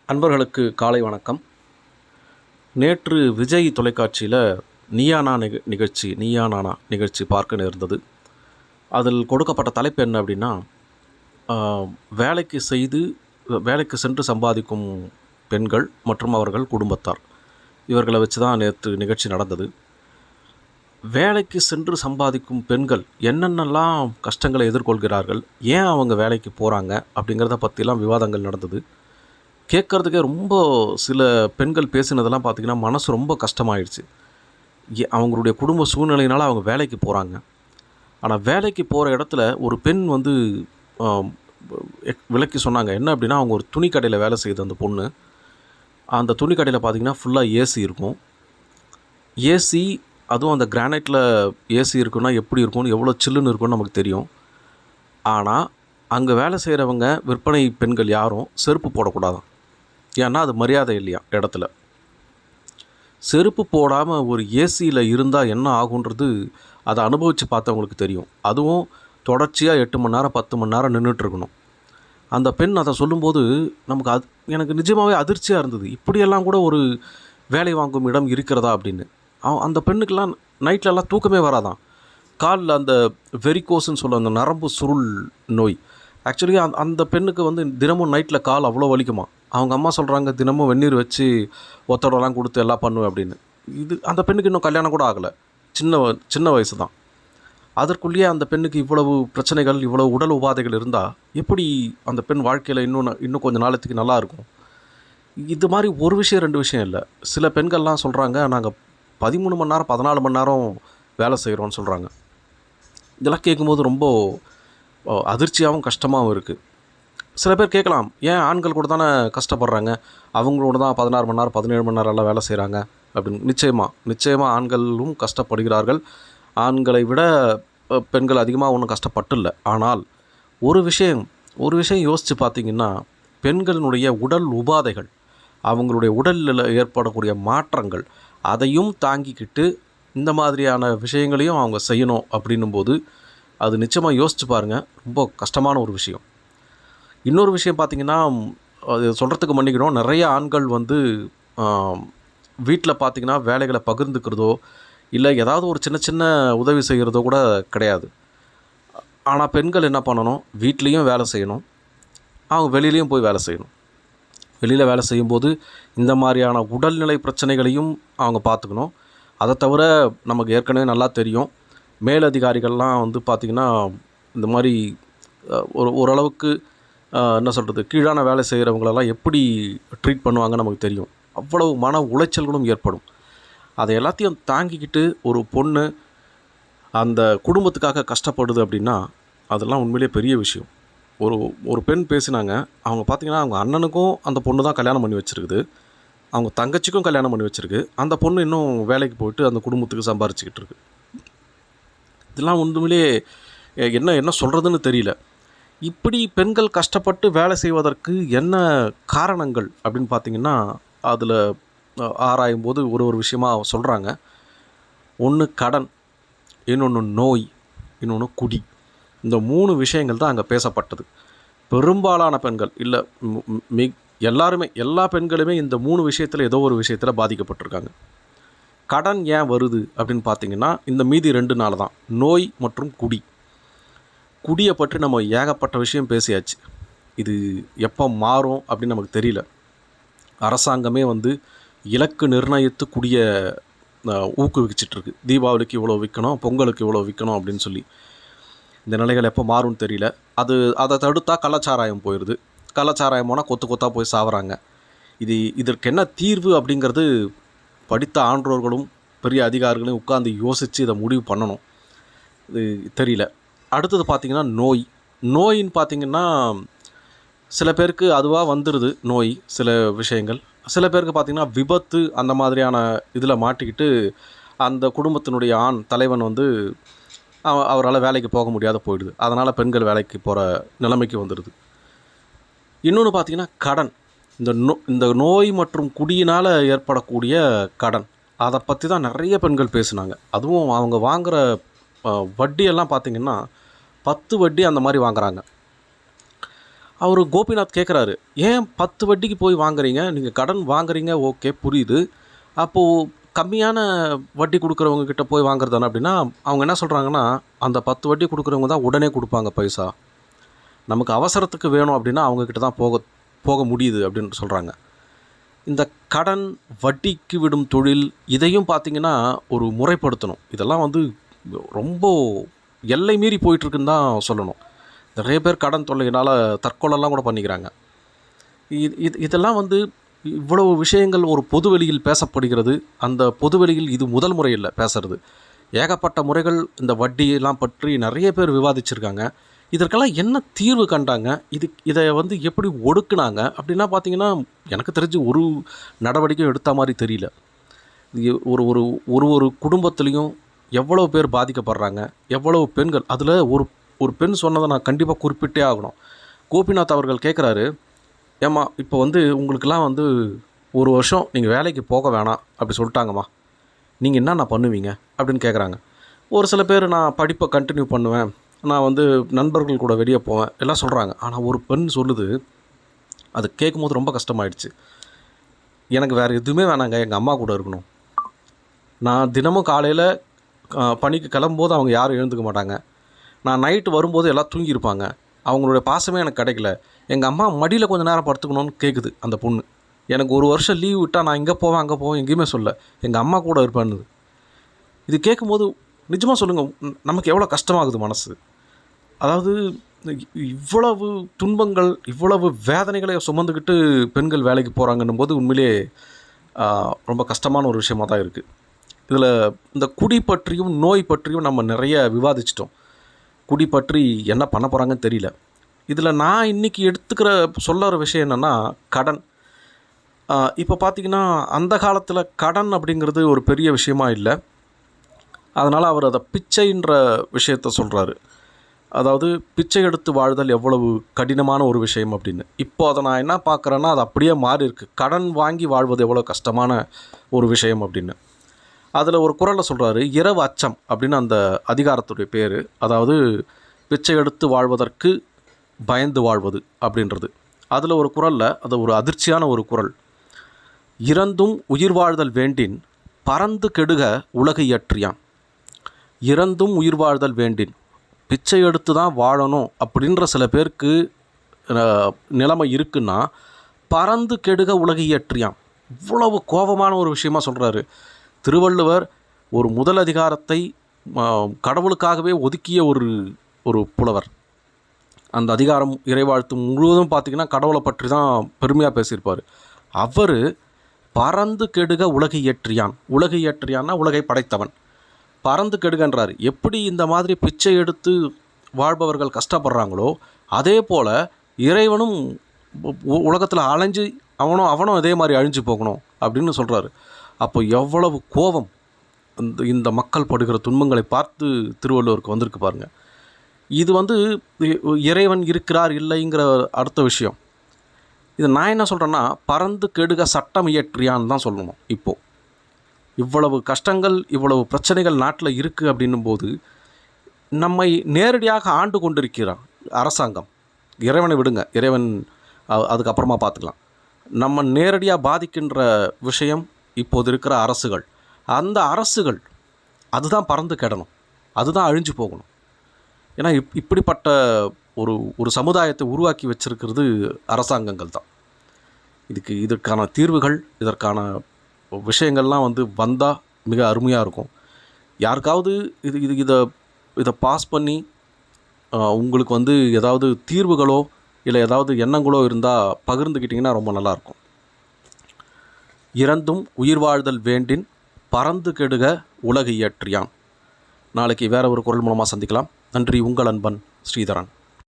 அன்பர்களுக்கு காலை வணக்கம். நேற்று விஜய் தொலைக்காட்சியில் நீயா நானா நிகழ்ச்சி பார்க்க நேர்ந்தது. அதில் கொடுக்கப்பட்ட தலைப்பு என்ன அப்படின்னா, வேலைக்கு சென்று சம்பாதிக்கும் பெண்கள் மற்றும் அவர்கள் குடும்பத்தார், இவர்களை வச்சு தான் நேற்று நிகழ்ச்சி நடந்தது. வேலைக்கு சென்று சம்பாதிக்கும் பெண்கள் என்னென்னலாம் கஷ்டங்களை எதிர்கொள்கிறார்கள், ஏன் அவங்க வேலைக்கு போகிறாங்க அப்படிங்கிறத பற்றிலாம் விவாதங்கள் நடந்தது. கேட்குறதுக்கே ரொம்ப சில பெண்கள் பேசினதெல்லாம் பார்த்திங்கன்னா மனசு ரொம்ப கஷ்டமாயிடுச்சு. அவங்களுடைய குடும்ப சூழ்நிலையினால் அவங்க வேலைக்கு போகிறாங்க. ஆனால் வேலைக்கு போகிற இடத்துல ஒரு பெண் வந்து விளக்கி சொன்னாங்க. என்ன அப்படின்னா, அவங்க ஒரு துணி கடையில் வேலை செய்யுது அந்த பொண்ணு. அந்த துணி கடையில் பார்த்திங்கன்னா ஃபுல்லாக ஏசி இருக்கும். ஏசி, அதுவும் அந்த கிரானைட்டில் ஏசி இருக்குன்னா எப்படி இருக்கும்னு, எவ்வளோ சில்லுன்னு இருக்கும்னு நமக்கு தெரியும். ஆனால் அங்கே வேலை செய்கிறவங்க விற்பனை பெண்கள் யாரும் செருப்பு போடக்கூடாதான். ஏன்னா அது மரியாதை இல்லையா இடத்துல. செருப்பு போடாமல் ஒரு ஏசியில் இருந்தால் என்ன ஆகுன்றது அதை அனுபவித்து பார்த்தவங்களுக்கு தெரியும். அதுவும் தொடர்ச்சியாக 8 மணி நேரம் 10 மணி நேரம் நின்றுட்டுருக்கணும். அந்த பெண் அதை சொல்லும்போது நமக்கு எனக்கு நிஜமாகவே அதிர்ச்சியாக இருந்தது. இப்படியெல்லாம் கூட ஒரு வேலை வாங்கும் இடம் இருக்கிறதா அப்படின்னு. அந்த பெண்ணுக்கெல்லாம் நைட்லலாம் தூக்கமே வராதான். காலில் அந்த வெரிகோஸ்ன்னு சொல்ல, அந்த நரம்பு சுருள் நோய். ஆக்சுவலி அந்த பெண்ணுக்கு வந்து தினமும் நைட்டில் கால் அவ்வளோ வலிக்குமா. அவங்க அம்மா சொல்கிறாங்க, தினமும் வெந்நீர் வச்சு ஒத்தடலாம் கொடுத்து எல்லாம் பண்ணுவேன் அப்படின்னு. அந்த பெண்ணுக்கு இன்னும் கல்யாணம் கூட ஆகலை. சின்ன வயசு தான். அதற்குள்ளேயே அந்த பெண்ணுக்கு இவ்வளவு பிரச்சனைகள், இவ்வளவு உடல் உபாதைகள் இருந்தால் எப்படி அந்த பெண் வாழ்க்கையில் இன்னும் கொஞ்சம் நாளத்துக்கு நல்லா இருக்கும். இது மாதிரி ஒரு விஷயம் 2 விஷயம் இல்லை. சில பெண்கள்லாம் சொல்கிறாங்க, நாங்கள் 13 மணி நேரம் 14 மணி நேரம் வேலை செய்கிறோன்னு சொல்கிறாங்க. இதெல்லாம் கேட்கும்போது ரொம்ப அதிர்ச்சியாகவும் கஷ்டமாகவும் இருக்குது. சில பேர் கேட்கலாம், ஏன் ஆண்கள் கூட தானே கஷ்டப்படுறாங்க, அவங்களோட தான் 16 மணி நேரம் 17 மணி நேரம் எல்லாம் வேலை செய்கிறாங்க அப்படின்னு. நிச்சயமாக ஆண்களும் கஷ்டப்படுகிறார்கள். ஆண்களை விட பெண்கள் அதிகமாக ஒன்றும் கஷ்டப்பட்டுல்லை. ஆனால் ஒரு விஷயம் யோசித்து பார்த்திங்கன்னா, பெண்களினுடைய உடல் உபாதைகள், அவங்களுடைய உடலில் ஏற்படக்கூடிய மாற்றங்கள், அதையும் தாங்கிக்கிட்டு இந்த மாதிரியான விஷயங்களையும் அவங்க செய்யணும் அப்படின்னும்போது அது நிச்சயமாக யோசித்து பாருங்கள், ரொம்ப கஷ்டமான ஒரு விஷயம். இன்னொரு விஷயம் பார்த்திங்கன்னா, அது சொல்கிறதுக்கு மன்னிக்கணும், நிறைய ஆண்கள் வந்து வீட்டில் பார்த்திங்கன்னா வேலைகளை பகிர்ந்துக்கிறதோ இல்லை ஏதாவது ஒரு சின்ன உதவி செய்கிறதோ கூட கிடையாது. ஆனால் பெண்கள் என்ன பண்ணணும், வீட்லேயும் வேலை செய்யணும், அவங்க வெளியிலையும் போய் வேலை செய்யணும். வெளியில் வேலை செய்யும்போது இந்த மாதிரியான உடல்நிலை பிரச்சனைகளையும் அவங்க பார்த்துக்கணும். அதை தவிர நமக்கு ஏற்கனவே நல்லா தெரியும், மேலதிகாரிகள்லாம் வந்து பார்த்திங்கன்னா இந்த மாதிரி ஓரளவுக்கு என்ன சொல்கிறது, கீழான வேலை செய்கிறவங்களெல்லாம் எப்படி ட்ரீட் பண்ணுவாங்கன்னு நமக்கு தெரியும். அவ்வளவு மன உளைச்சல்களும் ஏற்படும். அதை எல்லாத்தையும் தாங்கிக்கிட்டு ஒரு பொண்ணு அந்த குடும்பத்துக்காக கஷ்டப்படுது அப்படின்னா அதெல்லாம் உண்மையிலே பெரிய விஷயம். ஒரு பெண் பேசினாங்க. அவங்க பார்த்திங்கன்னா அவங்க அண்ணனுக்கும் அந்த பொண்ணு தான் கல்யாணம் பண்ணி வச்சுருக்குது, அவங்க தங்கச்சிக்கும் கல்யாணம் பண்ணி வச்சுருக்கு. அந்த பொண்ணு இன்னும் வேலைக்கு போயிட்டு அந்த குடும்பத்துக்கு சம்பாரிச்சிக்கிட்டு இருக்கு. இதெல்லாம் உண்மையிலே என்ன சொல்கிறதுன்னு தெரியல. இப்படி பெண்கள் கஷ்டப்பட்டு வேலை செய்வதற்கு என்ன காரணங்கள் அப்படின்னு பார்த்திங்கன்னா, அதில் ஆராயும் போது ஒரு விஷயமாக சொல்கிறாங்க. ஒன்று கடன், இன்னொன்று நோய், இன்னொன்று குடி. இந்த 3 விஷயங்கள் தான் அங்கே பேசப்பட்டது. பெரும்பாலான பெண்கள் இல்லை, எல்லா பெண்களுமே இந்த 3 விஷயத்தில் ஏதோ ஒரு விஷயத்தில் பாதிக்கப்பட்டிருக்காங்க. கடன் ஏன் வருது அப்படின்னு பார்த்திங்கன்னா, இந்த மீதி 2 தான், நோய் மற்றும் குடி. குடியை பற்றி நம்ம ஏகப்பட்ட விஷயம் பேசியாச்சு. இது எப்போ மாறும் அப்படின்னு நமக்கு தெரியல. அரசாங்கமே வந்து இலக்கு நிர்ணயித்து குடியை ஊக்குவிச்சிட்ருக்கு. தீபாவளிக்கு இவ்வளோ விற்கணும், பொங்கலுக்கு இவ்வளோ விற்கணும் அப்படின்னு சொல்லி. இந்த நிலைகள் எப்போ மாறும்னு தெரியல. அதை தடுத்தால் கள்ளச்சாராயம் போயிடுது. கள்ளச்சாராயம் போனால் கொத்தாக போய் சாவறாங்க. இதற்கு என்ன தீர்வு அப்படிங்கிறது படித்த ஆன்றோர்களும் பெரிய அதிகாரிகளையும் உட்கார்ந்து யோசித்து இதை முடிவு பண்ணணும். இது தெரியல. அடுத்தது பார்த்திங்கன்னா நோயின்னு பார்த்திங்கன்னா, சில பேருக்கு அதுவாக வந்துடுது நோய், சில விஷயங்கள். சில பேருக்கு பார்த்திங்கன்னா விபத்து, அந்த மாதிரியான இதில் மாட்டிக்கிட்டு அந்த குடும்பத்தினுடைய ஆண் தலைவன் வந்து அவரால் வேலைக்கு போக முடியாத போயிடுது. அதனால் பெண்கள் வேலைக்கு போகிற நிலைமைக்கு வந்துடுது. இன்னொன்று பார்த்திங்கன்னா கடன். இந்த நோய் மற்றும் குடியினால் ஏற்படக்கூடிய கடன், அதை பற்றி தான் நிறைய பெண்கள் பேசுனாங்க. அதுவும் அவங்க வாங்குகிற வட்டியெல்லாம் பார்த்திங்கன்னா 10 வட்டி அந்த மாதிரி வாங்குகிறாங்க. அவர் கோபிநாத் கேட்குறாரு, ஏன் 10 வட்டிக்கு போய் வாங்குறீங்க? நீங்கள் கடன் வாங்குறீங்க, ஓகே புரியுது. அப்போது கம்மியான வட்டி கொடுக்குறவங்க கிட்ட போய் வாங்குறது தானே அப்படின்னா, அவங்க என்ன சொல்கிறாங்கன்னா, அந்த 10 வட்டி கொடுக்குறவங்க தான் உடனே கொடுப்பாங்க பைசா. நமக்கு அவசரத்துக்கு வேணும் அப்படின்னா அவங்கக்கிட்ட தான் போக முடியுது அப்படின்னு சொல்கிறாங்க. இந்த கடன், வட்டிக்கு விடும் தொழில், இதையும் பார்த்திங்கன்னா ஒரு முறைப்படுத்தணும். இதெல்லாம் வந்து ரொம்ப எல்லை மீறி போயிட்டுருக்குன்னு தான் சொல்லணும். நிறைய பேர் கடன் தொல்லையினால் தற்கொலைலாம் கூட பண்ணிக்கிறாங்க. இதெல்லாம் வந்து இவ்வளவு விஷயங்கள் ஒரு பொதுவெளியில் பேசப்படுகிறது. அந்த பொதுவெளியில் இது முதல் முறை இல்லை பேசுகிறது. ஏகப்பட்ட முறைகள் இந்த வட்டியெல்லாம் பற்றி நிறைய பேர் விவாதிச்சிருக்காங்க. இதற்கெல்லாம் என்ன தீர்வு கண்டாங்க? இதை வந்து எப்படி ஒடுக்குனாங்க அப்படின்னா பார்த்திங்கன்னா, எனக்கு தெரிஞ்சு ஒரு நடவடிக்கையும் எடுத்த மாதிரி தெரியல. ஒரு ஒரு ஒரு ஒரு குடும்பத்துலேயும் எவ்வளோ பேர் பாதிக்கப்படுறாங்க, எவ்வளவு பெண்கள். அதில் ஒரு பெண் சொன்னதை நான் கண்டிப்பாக குறிப்பிட்டே ஆகணும். கோபிநாத் அவர்கள் கேட்குறாரு, ஏம்மா இப்போ வந்து உங்களுக்கெல்லாம் வந்து 1 வருஷம் நீங்கள் வேலைக்கு போக வேணாம் அப்படி சொல்லிட்டாங்கம்மா, நீங்கள் என்னென்ன பண்ணுவீங்க அப்படின்னு கேட்குறாங்க. ஒரு சில பேர் நான் படிப்பை கண்டினியூ பண்ணுவேன், நான் வந்து நண்பர்கள் கூட வெளியே போவேன் எல்லாம் சொல்கிறாங்க. ஆனால் ஒரு பெண் சொல்லுது, அது கேட்கும்போது ரொம்ப கஷ்டமாயிடுச்சு. எனக்கு வேறு எதுவுமே வேணாங்க, எங்கள் அம்மா கூட இருக்கணும். நான் தினமும் காலையில் பணிக்கு கிளம்பும்போது அவங்க யாரும் எழுந்துக்க மாட்டாங்க. நான் நைட்டு வரும்போது எல்லாம் தூங்கியிருப்பாங்க. அவங்களுடைய பாசமே எனக்கு கிடைக்கல. எங்கள் அம்மா மடியில் கொஞ்சம் நேரம் படுத்துக்கணும்னு கேட்குது அந்த பொண்ணு. எனக்கு 1 வருஷம் லீவ் விட்டால் நான் இங்கே போவேன் அங்கே போவேன் எங்கேயுமே சொல்ல, எங்கள் அம்மா கூட இருப்பேன்னு. இது கேட்கும்போது நிஜமாக சொல்லுங்கள், நமக்கு எவ்வளோ கஷ்டமாகுது மனசு. அதாவது இவ்வளவு துன்பங்கள், இவ்வளவு வேதனைகளை சுமந்துக்கிட்டு பெண்கள் வேலைக்கு போகிறாங்கன்னும் போது உண்மையிலே ரொம்ப கஷ்டமான ஒரு விஷயமாக தான் இருக்குது. இதில் இந்த குடி பற்றியும் நோய் பற்றியும் நம்ம நிறைய விவாதிச்சிட்டோம். குடி பற்றி என்ன பண்ண போகிறாங்கன்னு தெரியல. இதில் நான் இன்றைக்கி சொல்லுற விஷயம் என்னென்னா, கடன். இப்போ பார்த்திங்கன்னா, அந்த காலத்தில் கடன் அப்படிங்கிறது ஒரு பெரிய விஷயமா இல்லை. அதனால் அவர் அதை பிச்சைன்ற விஷயத்த சொல்கிறாரு. அதாவது பிச்சை எடுத்து வாழ்தல் எவ்வளவு கடினமான ஒரு விஷயம் அப்படின்னு. இப்போ அதை நான் என்ன பார்க்குறேன்னா, அது அப்படியே மாறி இருக்குது. கடன் வாங்கி வாழ்வது எவ்வளோ கஷ்டமான ஒரு விஷயம் அப்படின்னு. அதில் ஒரு குறளில் சொல்கிறாரு, இரவு அச்சம் அப்படின்னு அந்த அதிகாரத்துடைய பேர். அதாவது பிச்சை எடுத்து வாழ்வதற்கு பயந்து வாழ்வது அப்படின்றது. அதில் ஒரு குறளில் அது ஒரு அதிர்ச்சியான ஒரு குறள். இறந்தும் உயிர் வாழ்தல் வேண்டின் பறந்து கெடுக உலகை இயற்றியான். இறந்தும் உயிர் வாழ்தல் வேண்டின், பிச்சை எடுத்து தான் வாழணும் அப்படின்ற சில பேருக்கு நிலைமை இருக்குன்னா, பறந்து கெடுக உலகை இயற்றியான். இவ்வளவு கோபமான ஒரு விஷயமா சொல்கிறாரு. திருவள்ளுவர் ஒரு முதல் அதிகாரத்தை கடவுளுக்காகவே ஒதுக்கிய ஒரு புலவர். அந்த அதிகாரம் இறைவாழ்த்து முழுவதும் பார்த்திங்கன்னா கடவுளை பற்றி தான் பெருமையாக பேசியிருப்பார். அவர் பறந்து கெடுக உலகை இயற்றியான். உலகை இயற்றியான்னா உலகை படைத்தவன். பறந்து கெடுகன்றார். எப்படி இந்த மாதிரி பிச்சை எடுத்து வாழ்பவர்கள் கஷ்டப்படுறாங்களோ அதே போல் இறைவனும் உலகத்தில் அலைஞ்சு அவனும் அதே மாதிரி அழிஞ்சு போகணும் அப்படின்னு சொல்கிறாரு. அப்போ எவ்வளவு கோபம் இந்த மக்கள் படுகிற துன்பங்களை பார்த்து திருவள்ளுவருக்கு வந்திருக்கு பாருங்கள். இது வந்து இறைவன் இருக்கிறார் இல்லைங்கிற அடுத்த விஷயம். இது நான் என்ன சொல்கிறேன்னா, பறந்து கெடுக சட்டம் இயற்றியான்னு தான் சொல்லணும். இப்போது இவ்வளவு கஷ்டங்கள், இவ்வளவு பிரச்சனைகள் நாட்டில் இருக்குது அப்படின்னும் போது நம்மை நேரடியாக ஆண்டு கொண்டிருக்கிறான் அரசாங்கம். இறைவனை விடுங்க, இறைவன் அதுக்கப்புறமா பார்த்துக்கலாம். நம்ம நேரடியாக பாதிக்கின்ற விஷயம் இப்போது இருக்கிற அரசுகள். அந்த அரசுகள் அதுதான் பறந்து கெடணும், அதுதான் அழிஞ்சு போகணும். ஏன்னா இப்படிப்பட்ட ஒரு சமுதாயத்தை உருவாக்கி வச்சிருக்கிறது அரசாங்கங்கள் தான். இதற்கான தீர்வுகள், இதற்கான விஷயங்கள்லாம் வந்தால் மிக அருமையாக இருக்கும். யாருக்காவது இதை பாஸ் பண்ணி உங்களுக்கு ஏதாவது தீர்வுகளோ இல்லை ஏதாவது எண்ணங்களோ இருந்தால் பகிர்ந்துக்கிட்டிங்கன்னா ரொம்ப நல்லாயிருக்கும். இறந்தும் உயிர் வாழ்தல் வேண்டின் பறந்து கெடுக உலகை இயற்றியான். நாளைக்கு வேறு ஒரு குரல் மூலமாக சந்திக்கலாம். நன்றி. உங்கள் அன்பன் ஸ்ரீதரன்.